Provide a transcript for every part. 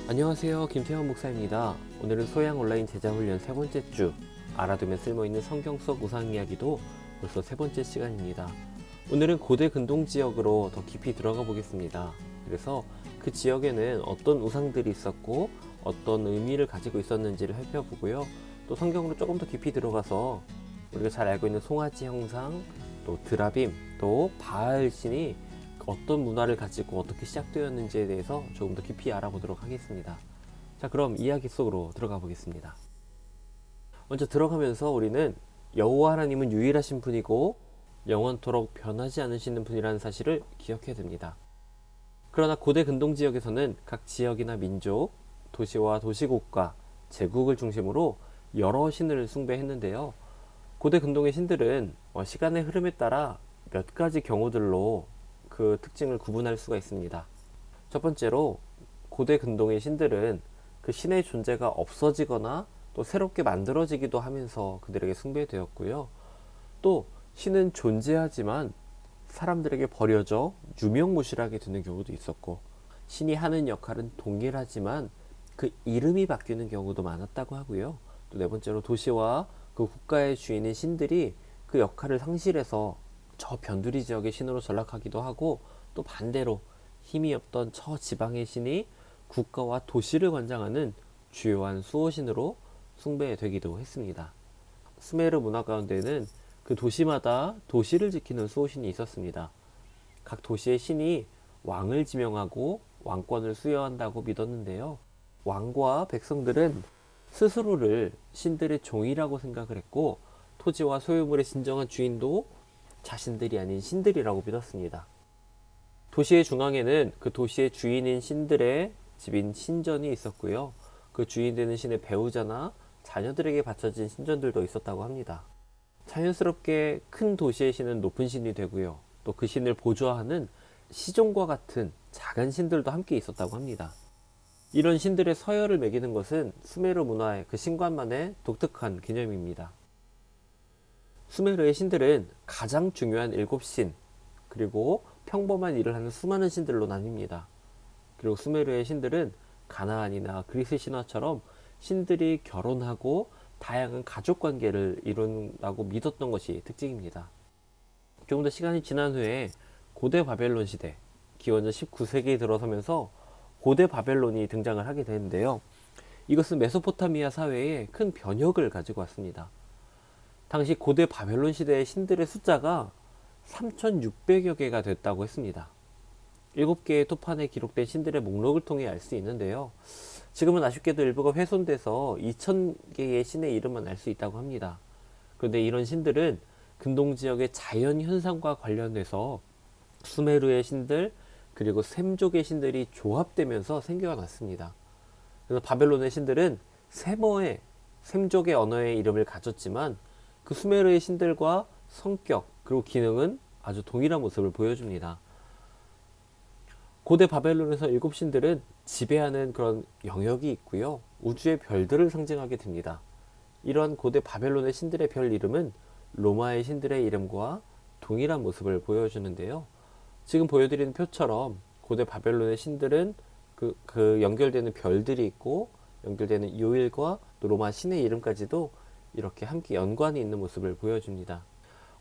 안녕하세요, 김태형 목사입니다. 오늘은 소양 온라인 제자훈련 세 번째 주, 알아두면 쓸모있는 성경 속 우상 이야기도 벌써 세 번째 시간입니다. 오늘은 고대 근동 지역으로 더 깊이 들어가 보겠습니다. 그래서 그 지역에는 어떤 우상들이 있었고 어떤 의미를 가지고 있었는지를 살펴보고요. 또 성경으로 조금 더 깊이 들어가서 우리가 잘 알고 있는 송아지 형상, 또 드라빔, 또 바알 신이 어떤 문화를 가지고 어떻게 시작되었는지에 대해서 조금 더 깊이 알아보도록 하겠습니다. 자, 그럼 이야기 속으로 들어가 보겠습니다. 먼저 들어가면서 우리는 여호와 하나님은 유일하신 분이고 영원토록 변하지 않으시는 분이라는 사실을 기억해야 됩니다. 그러나 고대 근동 지역에서는 각 지역이나 민족, 도시와 도시국가, 제국을 중심으로 여러 신을 숭배했는데요. 고대 근동의 신들은 시간의 흐름에 따라 몇 가지 경우들로 그 특징을 구분할 수가 있습니다. 첫 번째로 고대 근동의 신들은 그 신의 존재가 없어지거나 또 새롭게 만들어지기도 하면서 그들에게 숭배되었고요. 또 신은 존재하지만 사람들에게 버려져 유명무실하게 되는 경우도 있었고, 신이 하는 역할은 동일하지만 그 이름이 바뀌는 경우도 많았다고 하고요. 또 네 번째로 도시와 그 국가의 주인인 신들이 그 역할을 상실해서 저 변두리 지역의 신으로 전락하기도 하고, 또 반대로 힘이 없던 저 지방의 신이 국가와 도시를 관장하는 주요한 수호신으로 숭배되기도 했습니다. 스메르 문화 가운데는 그 도시마다 도시를 지키는 수호신이 있었습니다. 각 도시의 신이 왕을 지명하고 왕권을 수여한다고 믿었는데요. 왕과 백성들은 스스로를 신들의 종이라고 생각을 했고, 토지와 소유물의 진정한 주인도 자신들이 아닌 신들이라고 믿었습니다. 도시의 중앙에는 그 도시의 주인인 신들의 집인 신전이 있었고요. 그 주인 되는 신의 배우자나 자녀들에게 바쳐진 신전들도 있었다고 합니다. 자연스럽게 큰 도시의 신은 높은 신이 되고요. 또 그 신을 보좌하는 시종과 같은 작은 신들도 함께 있었다고 합니다. 이런 신들의 서열을 매기는 것은 수메르 문화의 그 신관만의 독특한 개념입니다. 수메르의 신들은 가장 중요한 7신, 그리고 평범한 일을 하는 수많은 신들로 나뉩니다. 그리고 수메르의 신들은 가나안이나 그리스 신화처럼 신들이 결혼하고 다양한 가족 관계를 이룬다고 믿었던 것이 특징입니다. 조금 더 시간이 지난 후에 고대 바벨론 시대, 기원전 19세기에 들어서면서 고대 바벨론이 등장을 하게 되는데요. 이것은 메소포타미아 사회에 큰 변혁을 가지고 왔습니다. 당시 고대 바벨론 시대의 신들의 숫자가 3,600여 개가 됐다고 했습니다. 7개의 토판에 기록된 신들의 목록을 통해 알 수 있는데요. 지금은 아쉽게도 일부가 훼손돼서 2,000개의 신의 이름만 알 수 있다고 합니다. 그런데 이런 신들은 근동 지역의 자연 현상과 관련돼서 수메르의 신들, 그리고 셈족의 신들이 조합되면서 생겨났습니다. 그래서 바벨론의 신들은 세머의 셈족의 언어의 이름을 가졌지만 그 수메르의 신들과 성격 그리고 기능은 아주 동일한 모습을 보여줍니다. 고대 바벨론에서 7신들은 지배하는 그런 영역이 있고요. 우주의 별들을 상징하게 됩니다. 이러한 고대 바벨론의 신들의 별 이름은 로마의 신들의 이름과 동일한 모습을 보여주는데요. 지금 보여드리는 표처럼 고대 바벨론의 신들은 그 연결되는 별들이 있고, 연결되는 요일과 또 로마 신의 이름까지도 이렇게 함께 연관이 있는 모습을 보여줍니다.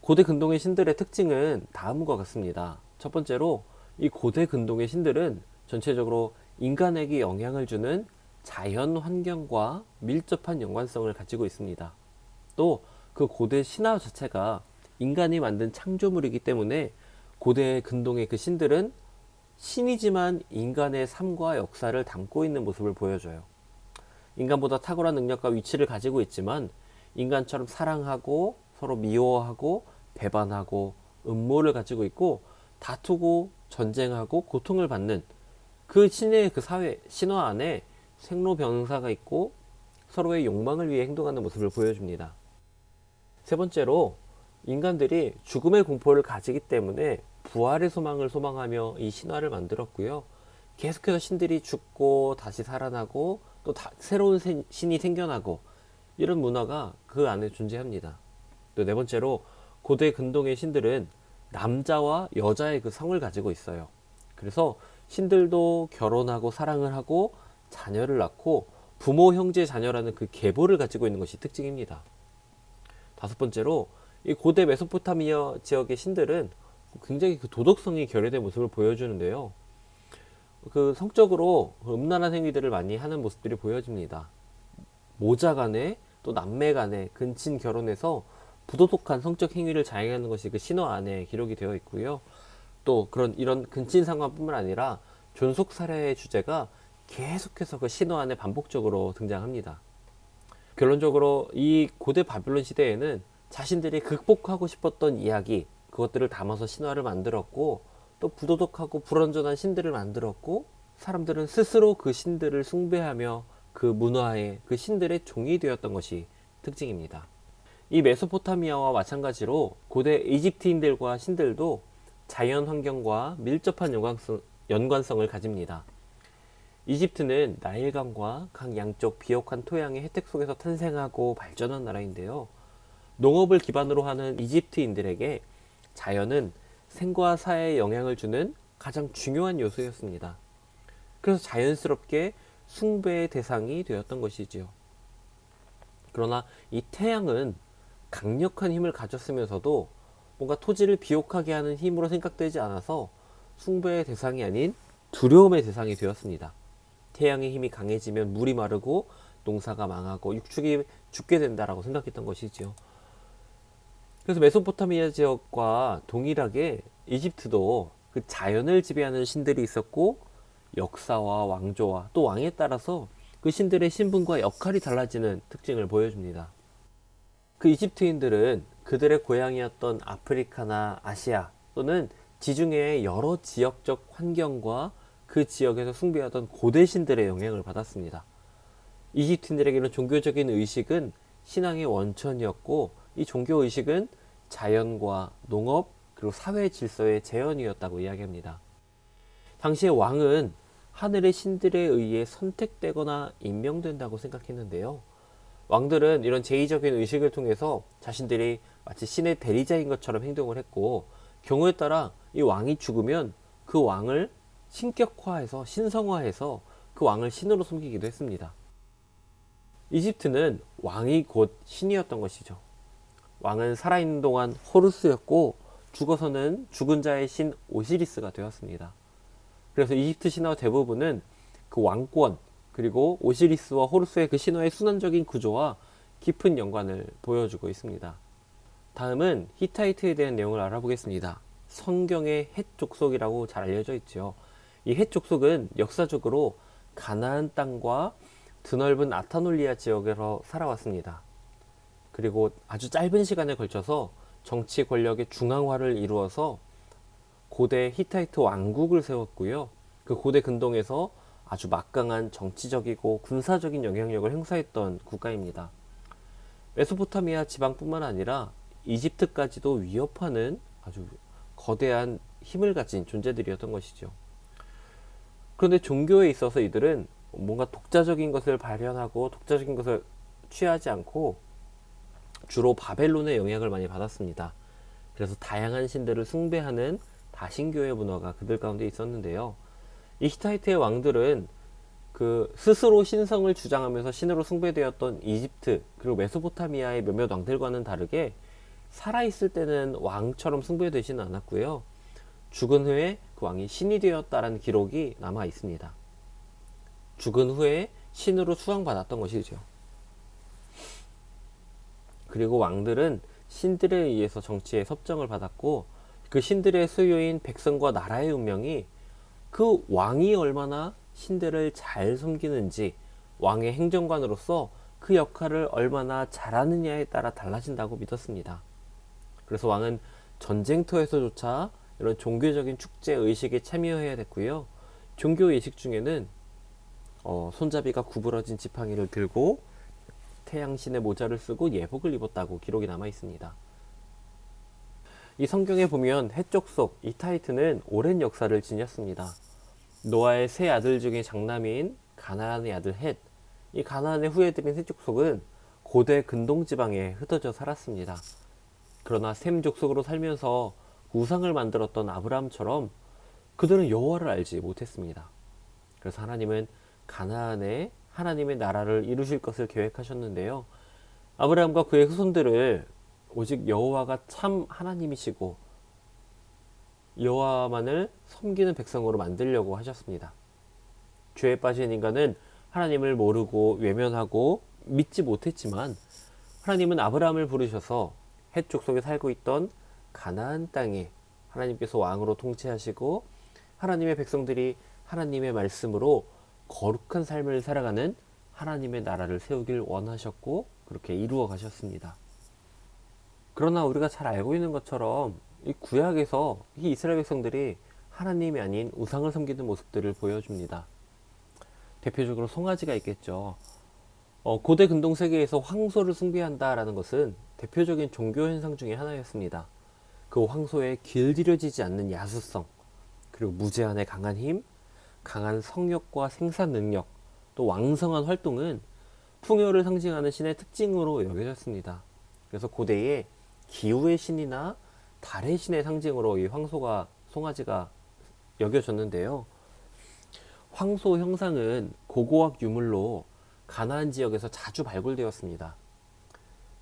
고대 근동의 신들의 특징은 다음과 같습니다. 첫 번째로 이 고대 근동의 신들은 전체적으로 인간에게 영향을 주는 자연 환경과 밀접한 연관성을 가지고 있습니다. 또 그 고대 신화 자체가 인간이 만든 창조물이기 때문에 고대 근동의 그 신들은 신이지만 인간의 삶과 역사를 담고 있는 모습을 보여줘요. 인간보다 탁월한 능력과 위치를 가지고 있지만 인간처럼 사랑하고 서로 미워하고 배반하고 음모를 가지고 있고 다투고 전쟁하고 고통을 받는 그 신의 그 사회, 신화 안에 생로병사가 있고 서로의 욕망을 위해 행동하는 모습을 보여줍니다. 세 번째로 인간들이 죽음의 공포를 가지기 때문에 부활의 소망을 소망하며 이 신화를 만들었고요. 계속해서 신들이 죽고 다시 살아나고 또 새로운 신이 생겨나고 이런 문화가 그 안에 존재합니다. 또 네 번째로 고대 근동의 신들은 남자와 여자의 그 성을 가지고 있어요. 그래서 신들도 결혼하고 사랑을 하고 자녀를 낳고 부모, 형제, 자녀라는 그 계보를 가지고 있는 것이 특징입니다. 다섯 번째로 이 고대 메소포타미아 지역의 신들은 굉장히 그 도덕성이 결여된 모습을 보여주는데요. 그 성적으로 음란한 행위들을 많이 하는 모습들이 보여집니다. 모자 간에 또 남매 간에 근친 결혼해서 부도덕한 성적 행위를 자행하는 것이 그 신화 안에 기록이 되어 있고요. 또 이런 근친 상황뿐만 아니라 존속 살해의 주제가 계속해서 그 신화 안에 반복적으로 등장합니다. 결론적으로 이 고대 바빌론 시대에는 자신들이 극복하고 싶었던 이야기, 그것들을 담아서 신화를 만들었고, 또 부도덕하고 불완전한 신들을 만들었고, 사람들은 스스로 그 신들을 숭배하며 그 문화의 그 신들의 종이 되었던 것이 특징입니다. 이 메소포타미아와 마찬가지로 고대 이집트인들과 신들도 자연 환경과 밀접한 연관성을 가집니다. 이집트는 나일강과 강 양쪽 비옥한 토양의 혜택 속에서 탄생하고 발전한 나라인데요. 농업을 기반으로 하는 이집트인들에게 자연은 생과 사에 영향을 주는 가장 중요한 요소였습니다. 그래서 자연스럽게 숭배의 대상이 되었던 것이지요. 그러나 이 태양은 강력한 힘을 가졌으면서도 뭔가 토지를 비옥하게 하는 힘으로 생각되지 않아서 숭배의 대상이 아닌 두려움의 대상이 되었습니다. 태양의 힘이 강해지면 물이 마르고 농사가 망하고 육축이 죽게 된다라고 생각했던 것이지요. 그래서 메소포타미아 지역과 동일하게 이집트도 그 자연을 지배하는 신들이 있었고, 역사와 왕조와 또 왕에 따라서 그 신들의 신분과 역할이 달라지는 특징을 보여줍니다. 그 이집트인들은 그들의 고향이었던 아프리카나 아시아 또는 지중해의 여러 지역적 환경과 그 지역에서 숭배하던 고대 신들의 영향을 받았습니다. 이집트인들에게는 종교적인 의식은 신앙의 원천이었고, 이 종교 의식은 자연과 농업 그리고 사회 질서의 재현이었다고 이야기합니다. 당시의 왕은 하늘의 신들에 의해 선택되거나 임명된다고 생각했는데요. 왕들은 이런 제의적인 의식을 통해서 자신들이 마치 신의 대리자인 것처럼 행동을 했고, 경우에 따라 이 왕이 죽으면 그 왕을 신격화해서 신성화해서 그 왕을 신으로 섬기기도 했습니다. 이집트는 왕이 곧 신이었던 것이죠. 왕은 살아있는 동안 호루스였고, 죽어서는 죽은 자의 신 오시리스가 되었습니다. 그래서 이집트 신화 대부분은 그 왕권 그리고 오시리스와 호루스의 그 신화의 순환적인 구조와 깊은 연관을 보여주고 있습니다. 다음은 히타이트에 대한 내용을 알아보겠습니다. 성경의 헷 족속이라고 잘 알려져 있죠. 이 헷 족속은 역사적으로 가나안 땅과 드넓은 아타놀리아 지역에서 살아왔습니다. 그리고 아주 짧은 시간에 걸쳐서 정치 권력의 중앙화를 이루어서 고대 히타이트 왕국을 세웠고요. 그 고대 근동에서 아주 막강한 정치적이고 군사적인 영향력을 행사했던 국가입니다. 메소포타미아 지방뿐만 아니라 이집트까지도 위협하는 아주 거대한 힘을 가진 존재들이었던 것이죠. 그런데 종교에 있어서 이들은 뭔가 독자적인 것을 발현하고 독자적인 것을 취하지 않고 주로 바벨론의 영향을 많이 받았습니다. 그래서 다양한 신들을 숭배하는 다신교의 문화가 그들 가운데 있었는데요. 이 히타이트의 왕들은 그 스스로 신성을 주장하면서 신으로 숭배되었던 이집트 그리고 메소포타미아의 몇몇 왕들과는 다르게 살아있을 때는 왕처럼 숭배되지는 않았고요. 죽은 후에 그 왕이 신이 되었다라는 기록이 남아 있습니다. 죽은 후에 신으로 수상받았던 것이죠. 그리고 왕들은 신들에 의해서 정치에 섭정을 받았고, 그 신들의 소유인 백성과 나라의 운명이 그 왕이 얼마나 신들을 잘 섬기는지, 왕의 행정관으로서 그 역할을 얼마나 잘하느냐에 따라 달라진다고 믿었습니다. 그래서 왕은 전쟁터에서조차 이런 종교적인 축제 의식에 참여해야 됐고요. 종교 의식 중에는 손잡이가 구부러진 지팡이를 들고 태양신의 모자를 쓰고 예복을 입었다고 기록이 남아 있습니다. 이 성경에 보면 헷 족속 히타이트는 오랜 역사를 지녔습니다. 노아의 세 아들 중에 장남인 가나안의 아들 헷, 이 가나안의 후예들인 헷 족속은 고대 근동 지방에 흩어져 살았습니다. 그러나 셈 족속으로 살면서 우상을 만들었던 아브라함처럼 그들은 여호와를 알지 못했습니다. 그래서 하나님은 가나안에 하나님의 나라를 이루실 것을 계획하셨는데요. 아브라함과 그의 후손들을 오직 여호와가 참 하나님이시고 여호와만을 섬기는 백성으로 만들려고 하셨습니다. 죄에 빠진 인간은 하나님을 모르고 외면하고 믿지 못했지만 하나님은 아브라함을 부르셔서 헷 족속에 살고 있던 가나안 땅에 하나님께서 왕으로 통치하시고 하나님의 백성들이 하나님의 말씀으로 거룩한 삶을 살아가는 하나님의 나라를 세우길 원하셨고 그렇게 이루어 가셨습니다. 그러나 우리가 잘 알고 있는 것처럼 이 구약에서 이 이스라엘 백성들이 하나님이 아닌 우상을 섬기는 모습들을 보여줍니다. 대표적으로 송아지가 있겠죠. 고대 근동 세계에서 황소를 숭배한다라는 것은 대표적인 종교 현상 중에 하나였습니다. 그 황소의 길들여지지 않는 야수성, 그리고 무제한의 강한 힘, 강한 성욕과 생산 능력, 또 왕성한 활동은 풍요를 상징하는 신의 특징으로 여겨졌습니다. 그래서 고대에 기후의 신이나 달의 신의 상징으로 이 황소가, 송아지가 여겨졌는데요. 황소 형상은 고고학 유물로 가나안 지역에서 자주 발굴되었습니다.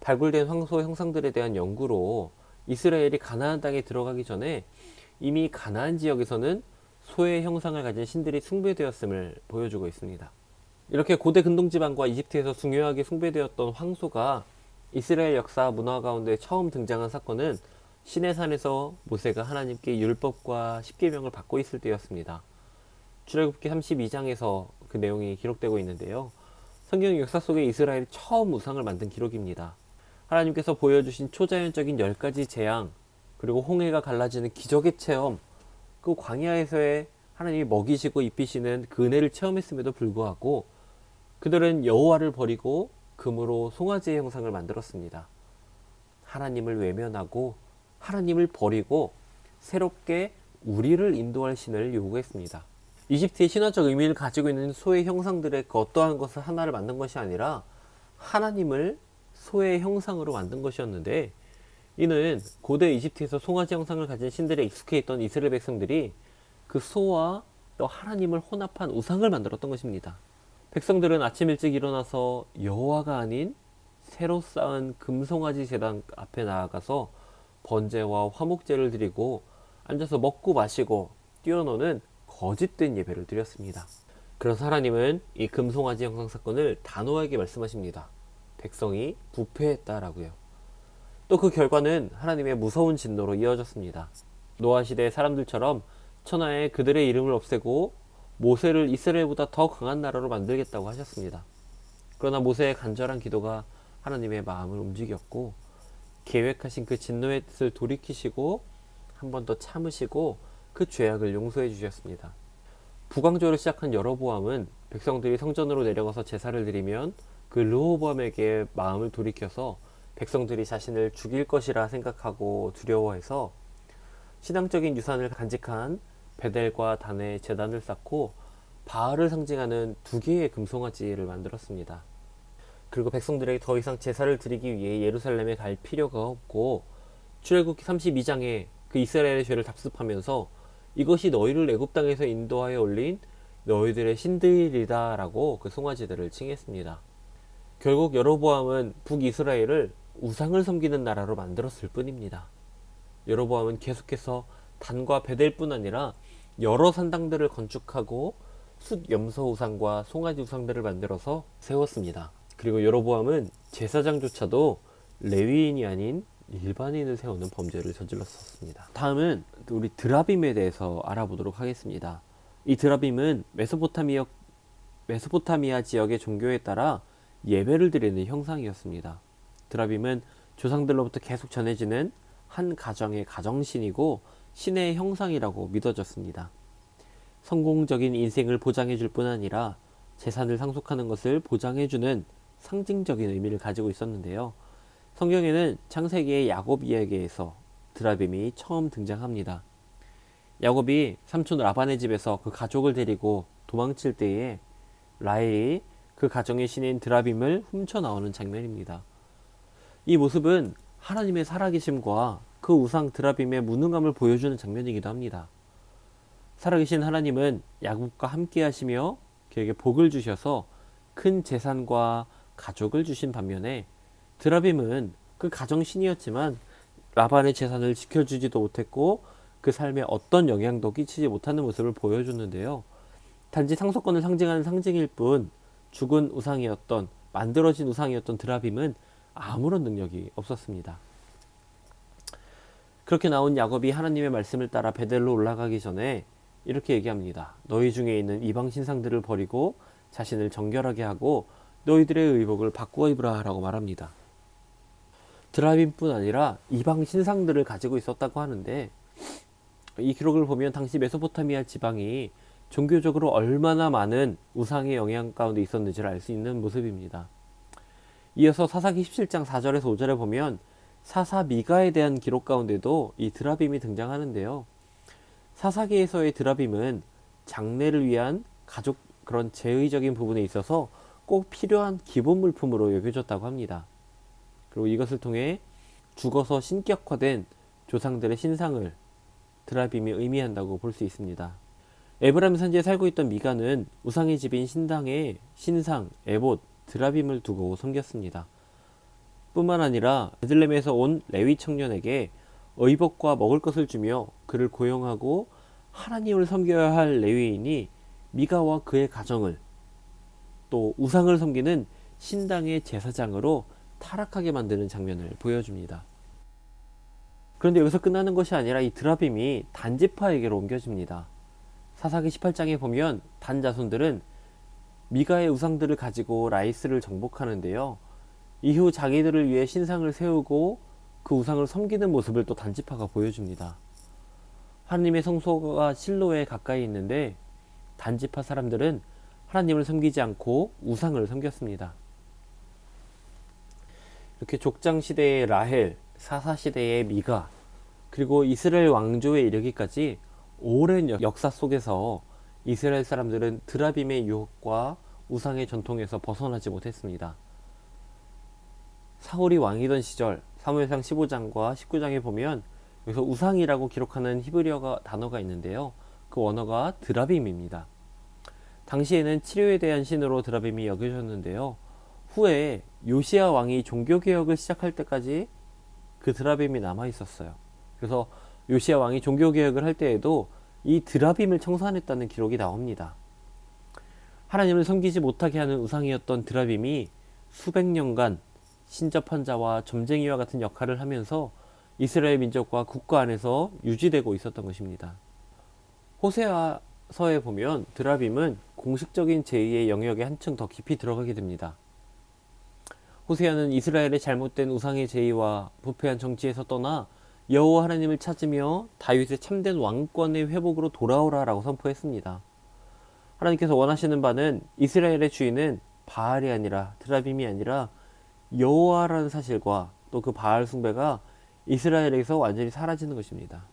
발굴된 황소 형상들에 대한 연구로 이스라엘이 가나안 땅에 들어가기 전에 이미 가나안 지역에서는 소의 형상을 가진 신들이 숭배되었음을 보여주고 있습니다. 이렇게 고대 근동지방과 이집트에서 중요하게 숭배되었던 황소가 이스라엘 역사 문화 가운데 처음 등장한 사건은 시내산에서 모세가 하나님께 율법과 십계명을 받고 있을 때였습니다. 출애굽기 32장에서 그 내용이 기록되고 있는데요. 성경 역사 속에 이스라엘이 처음 우상을 만든 기록입니다. 하나님께서 보여주신 초자연적인 10가지 재앙, 그리고 홍해가 갈라지는 기적의 체험, 그 광야에서의 하나님이 먹이시고 입히시는 그 은혜를 체험했음에도 불구하고 그들은 여호와를 버리고 금으로 송아지의 형상을 만들었습니다. 하나님을 외면하고 하나님을 버리고 새롭게 우리를 인도할 신을 요구했습니다. 이집트의 신화적 의미를 가지고 있는 소의 형상들의 그 어떠한 것을 하나를 만든 것이 아니라 하나님을 소의 형상으로 만든 것이었는데, 이는 고대 이집트에서 송아지 형상을 가진 신들에 익숙해 있던 이스라엘 백성들이 그 소와 또 하나님을 혼합한 우상을 만들었던 것입니다. 백성들은 아침 일찍 일어나서 여호와가 아닌 새로 쌓은 금송아지 제단 앞에 나아가서 번제와 화목제를 드리고 앉아서 먹고 마시고 뛰어노는 거짓된 예배를 드렸습니다. 그래서 하나님은 이 금송아지 형상 사건을 단호하게 말씀하십니다. 백성이 부패했다라고요. 또 그 결과는 하나님의 무서운 진노로 이어졌습니다. 노아 시대의 사람들처럼 천하에 그들의 이름을 없애고 모세를 이스라엘보다 더 강한 나라로 만들겠다고 하셨습니다. 그러나 모세의 간절한 기도가 하나님의 마음을 움직였고 계획하신 그 진노의 뜻을 돌이키시고 한 번 더 참으시고 그 죄악을 용서해 주셨습니다. 부강조를 시작한 여로보암은 백성들이 성전으로 내려가서 제사를 드리면 그 르호보암에게 마음을 돌이켜서 백성들이 자신을 죽일 것이라 생각하고 두려워해서 신앙적인 유산을 간직한 베델과 단에 제단을 쌓고 바알을 상징하는 2개의 금송아지를 만들었습니다. 그리고 백성들에게 더 이상 제사를 드리기 위해 예루살렘에 갈 필요가 없고 출애굽기 32장에 그 이스라엘의 죄를 답습하면서 이것이 너희를 애굽 땅에서 인도하여 올린 너희들의 신들이다 라고 그 송아지들을 칭했습니다. 결국 여로보암은 북이스라엘을 우상을 섬기는 나라로 만들었을 뿐입니다. 여로보암은 계속해서 단과 베델뿐 아니라 여러 산당들을 건축하고 숫 염소 우상과 송아지 우상들을 만들어서 세웠습니다. 그리고 여로보암은 제사장조차도 레위인이 아닌 일반인을 세우는 범죄를 저질렀었습니다. 다음은 우리 드라빔에 대해서 알아보도록 하겠습니다. 이 드라빔은 메소포타미아 지역의 종교에 따라 예배를 드리는 형상이었습니다. 드라빔은 조상들로부터 계속 전해지는 한 가정의 가정신이고 신의 형상이라고 믿어졌습니다. 성공적인 인생을 보장해 줄 뿐 아니라 재산을 상속하는 것을 보장해주는 상징적인 의미를 가지고 있었는데요. 성경에는 창세기의 야곱 이야기에서 드라빔이 처음 등장합니다. 야곱이 삼촌 라반의 집에서 그 가족을 데리고 도망칠 때에 라헬이 그 가정의 신인 드라빔을 훔쳐 나오는 장면입니다. 이 모습은 하나님의 살아계심과 그 우상 드라빔의 무능함을 보여주는 장면이기도 합니다. 살아계신 하나님은 야곱과 함께 하시며 그에게 복을 주셔서 큰 재산과 가족을 주신 반면에 드라빔은 그 가정신이었지만 라반의 재산을 지켜주지도 못했고 그 삶에 어떤 영향도 끼치지 못하는 모습을 보여줬는데요. 단지 상속권을 상징하는 상징일 뿐 죽은 우상이었던 만들어진 우상이었던 드라빔은 아무런 능력이 없었습니다. 그렇게 나온 야곱이 하나님의 말씀을 따라 베델로 올라가기 전에 이렇게 얘기합니다. 너희 중에 있는 이방 신상들을 버리고 자신을 정결하게 하고 너희들의 의복을 바꾸어 입으라 라고 말합니다. 드라빔뿐 아니라 이방 신상들을 가지고 있었다고 하는데 이 기록을 보면 당시 메소포타미아 지방이 종교적으로 얼마나 많은 우상의 영향 가운데 있었는지를 알 수 있는 모습입니다. 이어서 사사기 17장 4절에서 5절에 보면 사사 미가에 대한 기록 가운데도 이 드라빔이 등장하는데요. 사사기에서의 드라빔은 장례를 위한 가족 그런 제의적인 부분에 있어서 꼭 필요한 기본 물품으로 여겨졌다고 합니다. 그리고 이것을 통해 죽어서 신격화된 조상들의 신상을 드라빔이 의미한다고 볼 수 있습니다. 에브라임 산지에 살고 있던 미가는 우상의 집인 신당에 신상, 에봇, 드라빔을 두고 섬겼습니다. 뿐만 아니라 베들레헴에서 온 레위 청년에게 의복과 먹을 것을 주며 그를 고용하고 하나님을 섬겨야 할 레위인이 미가와 그의 가정을 또 우상을 섬기는 신당의 제사장으로 타락하게 만드는 장면을 보여줍니다. 그런데 여기서 끝나는 것이 아니라 이 드라빔이 단지파에게로 옮겨집니다. 사사기 18장에 보면 단 자손들은 미가의 우상들을 가지고 라이스를 정복하는데요. 이후 자기들을 위해 신상을 세우고 그 우상을 섬기는 모습을 또 단지파가 보여줍니다. 하나님의 성소가 실로에 가까이 있는데 단지파 사람들은 하나님을 섬기지 않고 우상을 섬겼습니다. 이렇게 족장 시대의 라헬, 사사 시대의 미가, 그리고 이스라엘 왕조에 이르기까지 오랜 역사 속에서 이스라엘 사람들은 드라빔의 유혹과 우상의 전통에서 벗어나지 못했습니다. 사울이 왕이던 시절 사무엘상 15장과 19장에 보면 여기서 우상이라고 기록하는 히브리어 단어가 있는데요. 그 원어가 드라빔입니다. 당시에는 치료에 대한 신으로 드라빔이 여겨졌는데요. 후에 요시야 왕이 종교개혁을 시작할 때까지 그 드라빔이 남아 있었어요. 그래서 요시야 왕이 종교개혁을 할 때에도 이 드라빔을 청산했다는 기록이 나옵니다. 하나님을 섬기지 못하게 하는 우상이었던 드라빔이 수백 년간 신접한 자와 점쟁이와 같은 역할을 하면서 이스라엘 민족과 국가 안에서 유지되고 있었던 것입니다. 호세아서에 보면 드라빔은 공식적인 제의의 영역에 한층 더 깊이 들어가게 됩니다. 호세아는 이스라엘의 잘못된 우상의 제의와 부패한 정치에서 떠나 여호와 하나님을 찾으며 다윗의 참된 왕권의 회복으로 돌아오라라고 선포했습니다. 하나님께서 원하시는 바는 이스라엘의 주인은 바알이 아니라 드라빔이 아니라 여호와라는 사실과 또 그 바알 숭배가 이스라엘에서 완전히 사라지는 것입니다.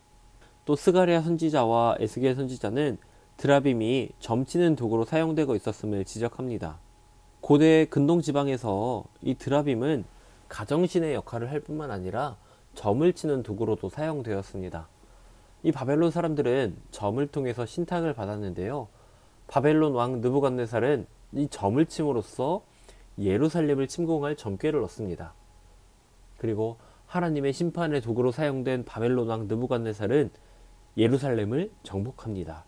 또 스가랴 선지자와 에스겔 선지자는 드라빔이 점치는 도구로 사용되고 있었음을 지적합니다. 고대 근동 지방에서 이 드라빔은 가정신의 역할을 할 뿐만 아니라 점을 치는 도구로도 사용되었습니다. 이 바벨론 사람들은 점을 통해서 신탁을 받았는데요. 바벨론 왕 느부갓네살은 이 점을 침으로써 예루살렘을 침공할 점괘를 얻습니다. 그리고 하나님의 심판의 도구로 사용된 바벨론 왕 느부갓네살은 예루살렘을 정복합니다.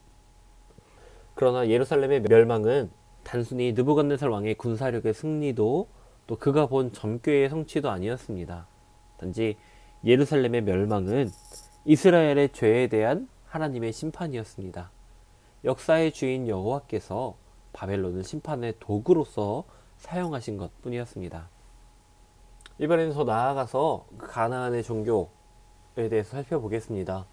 그러나 예루살렘의 멸망은 단순히 느부갓네살 왕의 군사력의 승리도 또 그가 본 점괘의 성취도 아니었습니다. 단지 예루살렘의 멸망은 이스라엘의 죄에 대한 하나님의 심판이었습니다. 역사의 주인 여호와께서 바벨론을 심판의 도구로서 사용하신 것 뿐이었습니다. 이번에는 더 나아가서 가나안의 종교에 대해서 살펴보겠습니다.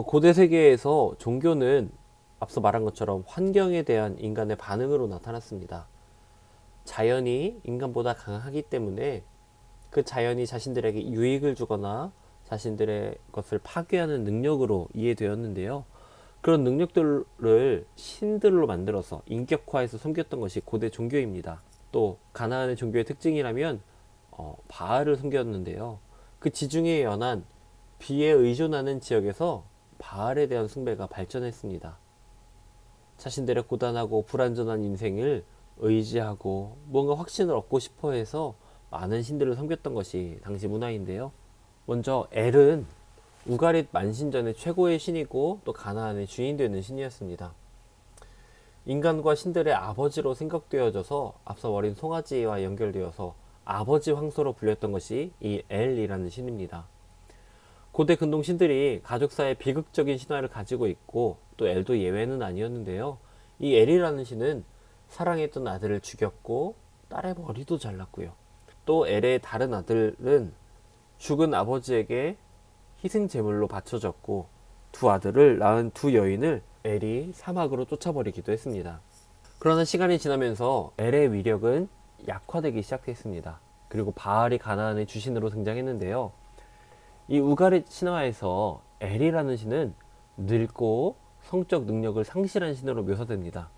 고대 세계에서 종교는 앞서 말한 것처럼 환경에 대한 인간의 반응으로 나타났습니다. 자연이 인간보다 강하기 때문에 그 자연이 자신들에게 유익을 주거나 자신들의 것을 파괴하는 능력으로 이해되었는데요. 그런 능력들을 신들로 만들어서 인격화해서 섬겼던 것이 고대 종교입니다. 또 가나안의 종교의 특징이라면 바알을 섬겼는데요. 그 지중해에 연안 비에 의존하는 지역에서 바알에 대한 숭배가 발전했습니다. 자신들의 고단하고 불완전한 인생을 의지하고 뭔가 확신을 얻고 싶어 해서 많은 신들을 섬겼던 것이 당시 문화인데요. 먼저 엘은 우가릿 만신전의 최고의 신이고 또 가나안의 주인 되는 신이었습니다. 인간과 신들의 아버지로 생각되어져서 앞서 말인 송아지와 연결되어서 아버지 황소로 불렸던 것이 이 엘이라는 신입니다. 고대 근동 신들이 가족사의 비극적인 신화를 가지고 있고 또 엘도 예외는 아니었는데요. 이 엘이라는 신은 사랑했던 아들을 죽였고 딸의 머리도 잘랐고요. 또 엘의 다른 아들은 죽은 아버지에게 희생 제물로 바쳐졌고 두 아들을 낳은 두 여인을 엘이 사막으로 쫓아버리기도 했습니다. 그러나 시간이 지나면서 엘의 위력은 약화되기 시작했습니다. 그리고 바알이 가나안의 주신으로 등장했는데요. 이 우가릿 신화에서 엘이라는 신은 늙고 성적 능력을 상실한 신으로 묘사됩니다.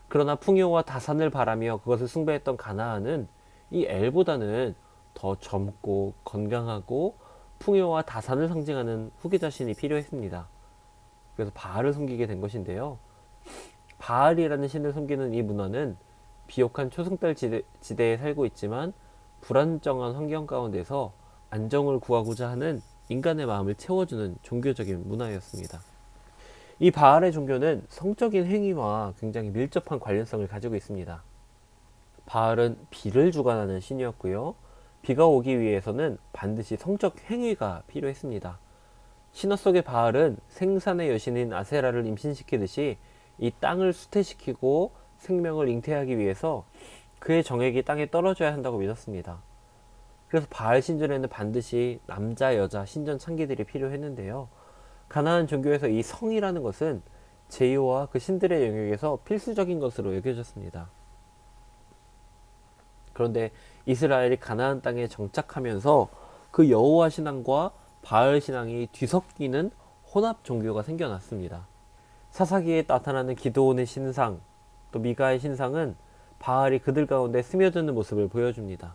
그러나 풍요와 다산을 바라며 그것을 숭배했던 가나안은 이 엘보다는 더 젊고 건강하고 풍요와 다산을 상징하는 후계자 신이 필요했습니다. 그래서 바알을 섬기게 된 것인데요. 바알이라는 신을 섬기는 이 문화는 비옥한 초승달 지대에 살고 있지만 불안정한 환경 가운데서 안정을 구하고자 하는 인간의 마음을 채워주는 종교적인 문화였습니다. 이 바알의 종교는 성적인 행위와 굉장히 밀접한 관련성을 가지고 있습니다. 바알은 비를 주관하는 신이었고요. 비가 오기 위해서는 반드시 성적 행위가 필요했습니다. 신화 속의 바알은 생산의 여신인 아세라를 임신시키듯이 이 땅을 수태시키고 생명을 잉태하기 위해서 그의 정액이 땅에 떨어져야 한다고 믿었습니다. 그래서 바알 신전에는 반드시 남자, 여자, 신전 창기들이 필요했는데요. 가나안 종교에서 이 성이라는 것은 제이와 그 신들의 영역에서 필수적인 것으로 여겨졌습니다. 그런데 이스라엘이 가나안 땅에 정착하면서 그 여호와 신앙과 바알 신앙이 뒤섞이는 혼합 종교가 생겨났습니다. 사사기에 나타나는 기드온의 신상, 또 미가의 신상은 바알이 그들 가운데 스며드는 모습을 보여줍니다.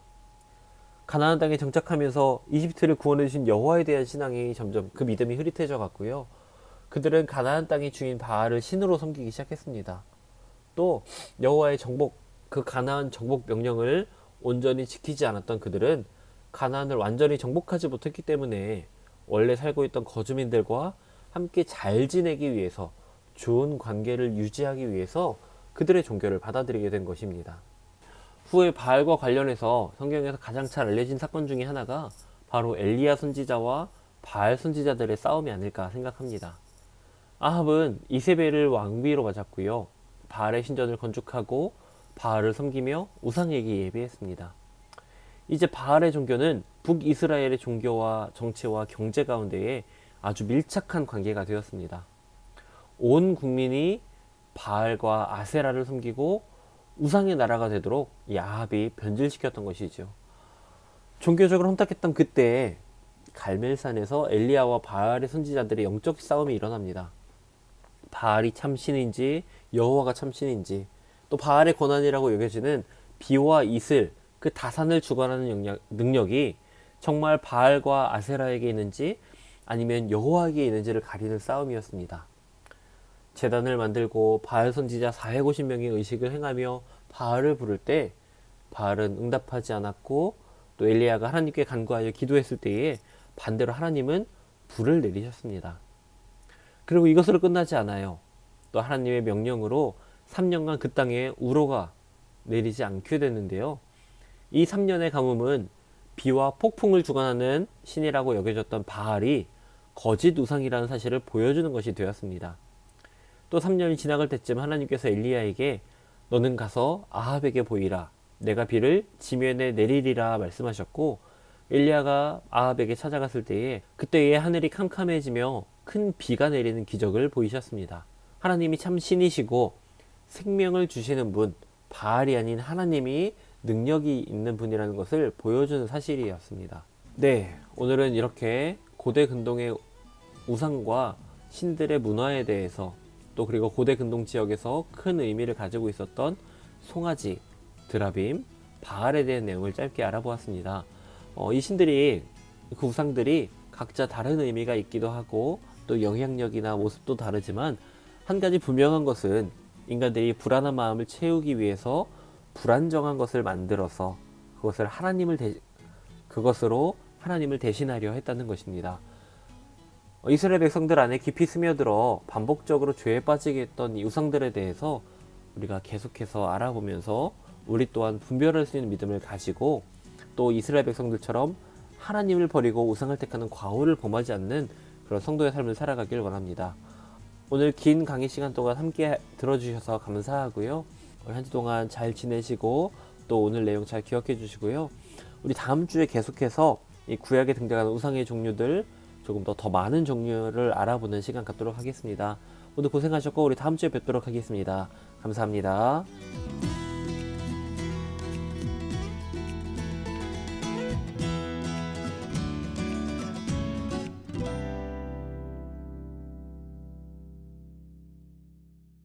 가나안 땅에 정착하면서 이집트를 구원해 주신 여호와에 대한 신앙이 점점 그 믿음이 흐릿해져 갔고요. 그들은 가나안 땅의 주인 바알을 신으로 섬기기 시작했습니다. 또 여호와의 정복, 그 가나안 정복 명령을 온전히 지키지 않았던 그들은 가나안을 완전히 정복하지 못했기 때문에 원래 살고 있던 거주민들과 함께 잘 지내기 위해서 좋은 관계를 유지하기 위해서 그들의 종교를 받아들이게 된 것입니다. 후에 바알과 관련해서 성경에서 가장 잘 알려진 사건 중에 하나가 바로 엘리야 선지자와 바알 선지자들의 싸움이 아닐까 생각합니다. 아합은 이세벨을 왕비로 맞았고요. 바알의 신전을 건축하고 바알을 섬기며 우상에게 예배했습니다. 이제 바알의 종교는 북이스라엘의 종교와 정치와 경제 가운데에 아주 밀착한 관계가 되었습니다. 온 국민이 바알과 아세라를 섬기고 우상의 나라가 되도록 이 아합이 변질시켰던 것이죠. 종교적으로 혼탁했던 그때 갈멜산에서 엘리야와 바알의 선지자들의 영적 싸움이 일어납니다. 바알이 참신인지 여호와가 참신인지, 또 바알의 권한이라고 여겨지는 비와 이슬, 그 다산을 주관하는 능력이 정말 바알과 아세라에게 있는지 아니면 여호와에게 있는지를 가리는 싸움이었습니다. 제단을 만들고 바알 선지자 450명의 의식을 행하며 바알을 부를 때 바알은 응답하지 않았고, 또 엘리야가 하나님께 간구하여 기도했을 때에 반대로 하나님은 불을 내리셨습니다. 그리고 이것으로 끝나지 않아요. 또 하나님의 명령으로 3년간 그 땅에 우로가 내리지 않게 됐는데요. 이 3년의 가뭄은 비와 폭풍을 주관하는 신이라고 여겨졌던 바알이 거짓 우상이라는 사실을 보여주는 것이 되었습니다. 또 3년이 지나갈 때쯤 하나님께서 엘리야에게 너는 가서 아합에게 보이라, 내가 비를 지면에 내리리라 말씀하셨고, 엘리야가 아합에게 찾아갔을 때에 그때의 하늘이 캄캄해지며 큰 비가 내리는 기적을 보이셨습니다. 하나님이 참 신이시고 생명을 주시는 분, 바알이 아닌 하나님이 능력이 있는 분이라는 것을 보여주는 사실이었습니다. 네, 오늘은 이렇게 고대 근동의 우상과 신들의 문화에 대해서, 또 그리고 고대 근동 지역에서 큰 의미를 가지고 있었던 송아지, 드라빔, 바알에 대한 내용을 짧게 알아보았습니다. 이 신들이, 그 우상들이 각자 다른 의미가 있기도 하고 또 영향력이나 모습도 다르지만 한 가지 분명한 것은 인간들이 불안한 마음을 채우기 위해서 불안정한 것을 만들어서 그것으로 하나님을 대신하려 했다는 것입니다. 이스라엘 백성들 안에 깊이 스며들어 반복적으로 죄에 빠지게 했던 이 우상들에 대해서 우리가 계속해서 알아보면서 우리 또한 분별할 수 있는 믿음을 가지고 또 이스라엘 백성들처럼 하나님을 버리고 우상을 택하는 과오를 범하지 않는 그런 성도의 삶을 살아가길 원합니다. 오늘 긴 강의 시간 동안 함께 들어주셔서 감사하고요. 한 주 동안 잘 지내시고 또 오늘 내용 잘 기억해 주시고요. 우리 다음 주에 계속해서 이 구약에 등장하는 우상의 종류들 조금 더 많은 종류를 알아보는 시간 갖도록 하겠습니다. 모두 고생하셨고 우리 다음 주에 뵙도록 하겠습니다. 감사합니다.